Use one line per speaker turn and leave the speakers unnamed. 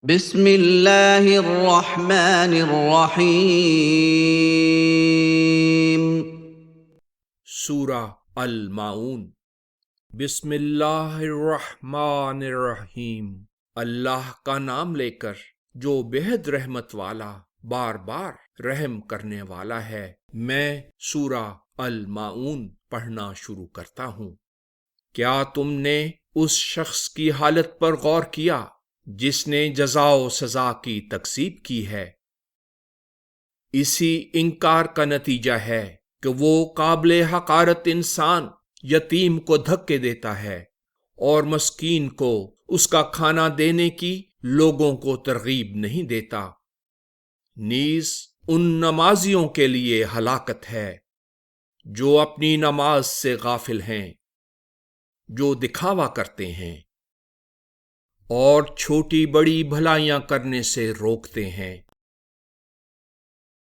بسم اللہ الرحمن الرحیم۔
سورہ الماعون۔ بسم اللہ الرحمن الرحیم، اللہ کا نام لے کر جو بےحد رحمت والا بار بار رحم کرنے والا ہے۔ میں سورہ الماعون پڑھنا شروع کرتا ہوں۔ کیا تم نے اس شخص کی حالت پر غور کیا جس نے جزا و سزا کی تکذیب کی ہے؟ اسی انکار کا نتیجہ ہے کہ وہ قابل حقارت انسان یتیم کو دھکے دیتا ہے اور مسکین کو اس کا کھانا دینے کی لوگوں کو ترغیب نہیں دیتا۔ نیز ان نمازیوں کے لیے ہلاکت ہے جو اپنی نماز سے غافل ہیں، جو دکھاوا کرتے ہیں اور چھوٹی بڑی بھلائیاں کرنے سے روکتے ہیں۔